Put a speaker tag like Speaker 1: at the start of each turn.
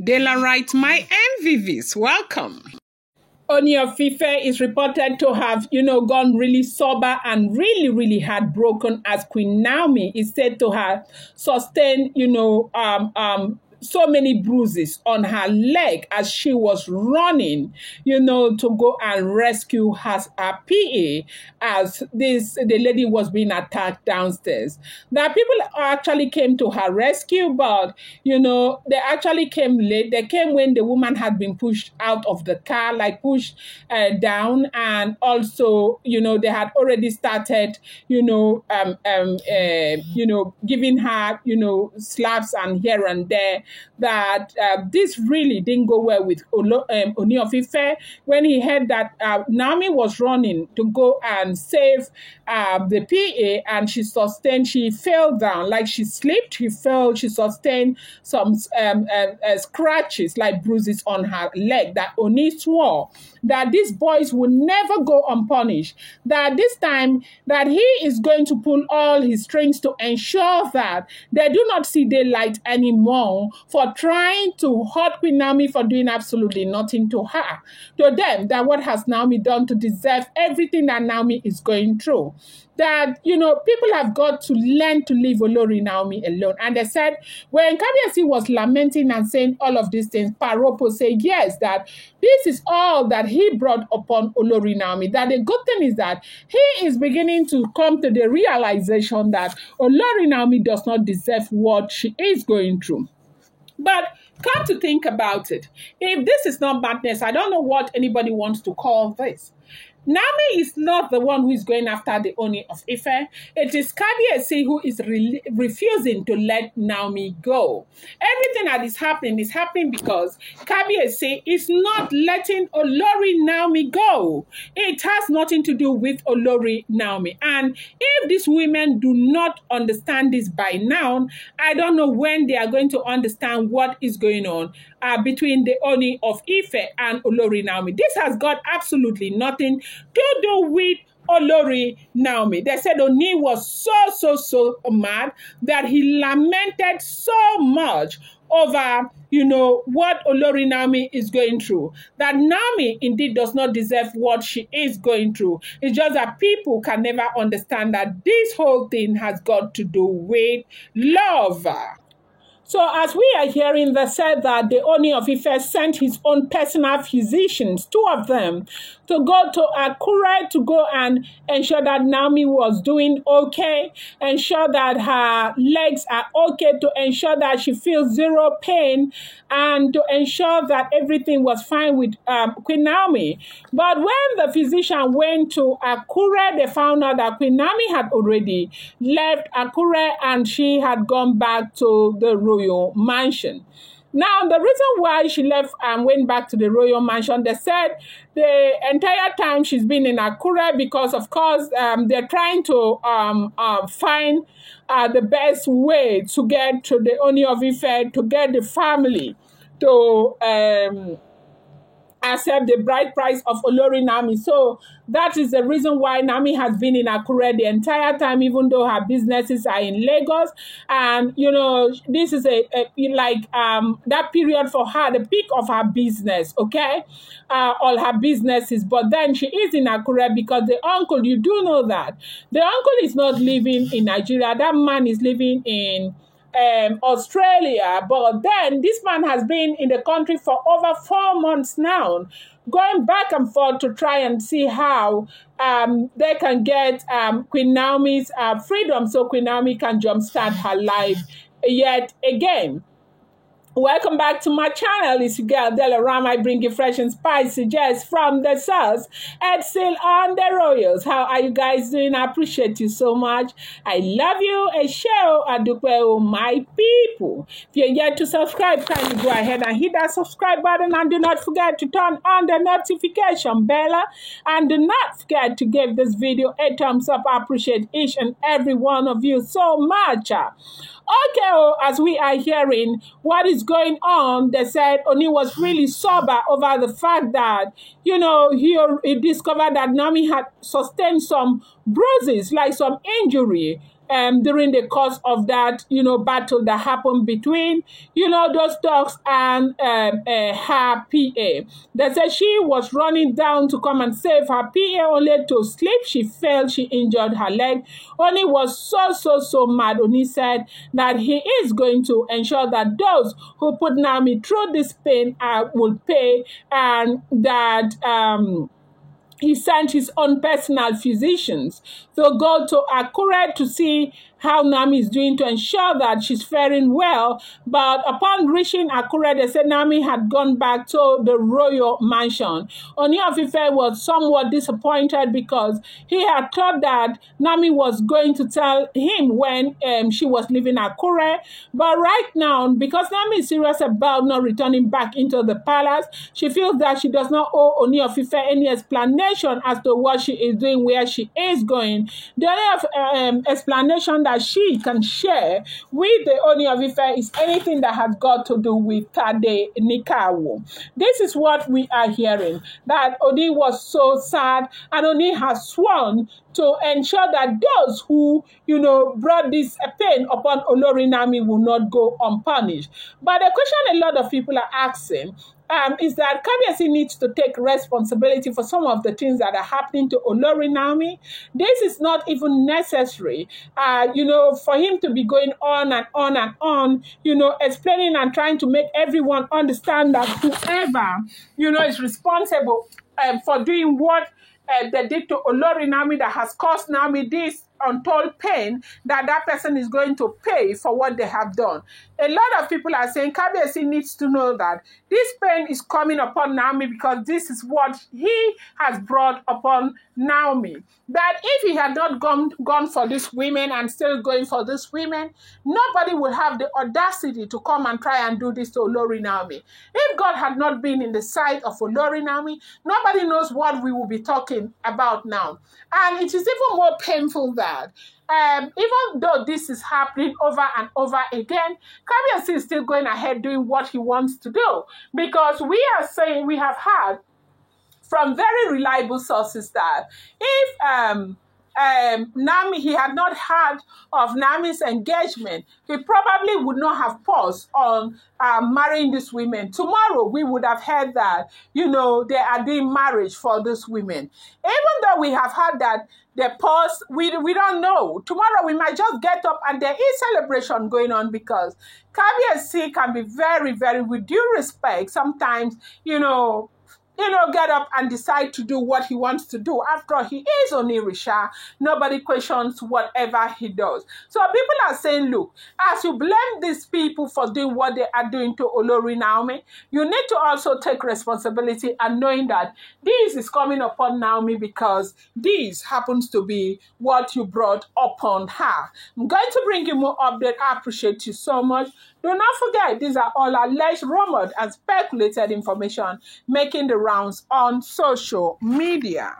Speaker 1: Daylight, my MVVs, welcome.
Speaker 2: Ooni Of Ife is reported to have, gone really sober and really heartbroken as Queen Naomi is said to have sustained, so many bruises on her leg as she was running, to go and rescue her PA as the lady was being attacked downstairs. Now, people actually came to her rescue, but, they actually came late. They came when the woman had been pushed out of the car, like pushed down, and also, they had already started, giving her, slaps and here and there, that this really didn't go well with Ooni Of Ife when he heard that Naomi was running to go and save the PA, and she fell down, like she slipped, she fell, she sustained some scratches, like bruises on her leg, that Ooni swore that these boys will never go unpunished, that this time that he is going to pull all his strings to ensure that they do not see daylight anymore for trying to hurt Queen Naomi for doing absolutely nothing to her. To them, that what has Naomi done to deserve everything that Naomi is going through. That, people have got to learn to leave Olori Naomi alone. And they said, when Kabiyesi was lamenting and saying all of these things, Paropo said, yes, that this is all that he brought upon Olori Naomi. That the good thing is that he is beginning to come to the realization that Olori Naomi does not deserve what she is going through. But come to think about it, if this is not madness, I don't know what anybody wants to call this. Naomi is not the one who is going after the Ooni of Ife. It is Kabiyesi who is refusing to let Naomi go. Everything that is happening because Kabiyesi is not letting Olori Naomi go. It has nothing to do with Olori Naomi. And if these women do not understand this by now, I don't know when they are going to understand what is going on between the Ooni of Ife and Olori Naomi. This has got absolutely nothing to do with Olori Naomi. They said Ooni was so mad that he lamented so much over, what Olori Naomi is going through. That Naomi indeed does not deserve what she is going through. It's just that people can never understand that this whole thing has got to do with love. So as we are hearing, they said that the Ooni of Ife sent his own personal physicians, 2 of them, to go to Akure to go and ensure that Naomi was doing okay, ensure that her legs are okay, to ensure that she feels zero pain, and to ensure that everything was fine with Queen Naomi. But when the physician went to Akure, they found out that Queen Naomi had already left Akure and she had gone back to the royal mansion. Now, the reason why she left and went back to the royal mansion, they said the entire time she's been in Akure because, of course, they're trying to find the best way to get to the Ooni of Ife, to get the family to accept the bride price of Olori Naomi. So that is the reason why Naomi has been in Akure the entire time, even though her businesses are in Lagos. And, this is that period for her, the peak of her business, okay? All her businesses. But then she is in Akure because the uncle, you do know that. The uncle is not living in Nigeria. That man is living in Australia, but then this man has been in the country for over 4 months now, going back and forth to try and see how they can get Queen Naomi's freedom so Queen Naomi can jumpstart her life yet again. Welcome back to my channel. It's your girl Delaram. I bring you fresh and spicy just from the source and still on the royals. How are you guys doing? I appreciate you so much. I love you. A show adukwe my people. If you're yet to subscribe, kindly go ahead and hit that subscribe button and do not forget to turn on the notification bell and do not forget to give this video a thumbs up. I appreciate each and every one of you so much. Okay, as we are hearing what is going on, they said Ooni was really sober over the fact that, he discovered that Naomi had sustained some bruises, like some injury, during the course of that, battle that happened between, those dogs and her PA. They said she was running down to come and save her PA only to slip. She fell, she injured her leg. Ooni was so mad. Ooni said that he is going to ensure that those who put Naomi through this pain will pay, and that he sent his own personal physicians to go to Akure to see how Naomi is doing to ensure that she's faring well. But upon reaching Akure, they said Naomi had gone back to the royal mansion. Ooni of Ife was somewhat disappointed because he had thought that Naomi was going to tell him when she was leaving Akure. But right now, because Naomi is serious about not returning back into the palace, she feels that she does not owe Ooni of Ife any explanation as to what she is doing, where she is going. The only explanation that she can share with the Ooni of Ife is anything that has got to do with Tade Nikawo. This is what we are hearing, that Ooni was so sad, and Ooni has sworn to ensure that those who, brought this pain upon Olori Naomi will not go unpunished. But the question a lot of people are asking is that Kabiyesi needs to take responsibility for some of the things that are happening to Olori Naomi. This is not even necessary, for him to be going on and on and on, explaining and trying to make everyone understand that whoever, is responsible for doing what they did to Olori Naomi that has caused Naomi this untold pain, that person is going to pay for what they have done. A lot of people are saying Kabiyesi needs to know that this pain is coming upon Naomi because this is what he has brought upon Naomi. That if he had not gone for these women and still going for these women, nobody would have the audacity to come and try and do this to Olori Naomi. If God had not been in the side of Olori Naomi, nobody knows what we will be talking about now. And it is even more painful that even though this is happening over and over again, Kabiyesi is still going ahead doing what he wants to do. Because we are saying, we have heard from very reliable sources that if Naomi, he had not heard of Naomi's engagement, he probably would not have paused on marrying these women. Tomorrow, we would have heard that, they are doing marriage for these women. Even though we have heard that they pause, we don't know. Tomorrow, we might just get up and there is celebration going on because Kabiyesi can be very, very, with due respect, sometimes, get up and decide to do what he wants to do. After all, he is Onirisha. Nobody questions whatever he does. So people are saying, look, as you blame these people for doing what they are doing to Olori Naomi, you need to also take responsibility and knowing that this is coming upon Naomi because this happens to be what you brought upon her. I'm going to bring you more update. I appreciate you so much. Do not forget, these are all alleged, rumored, and speculated information making the rounds on social media.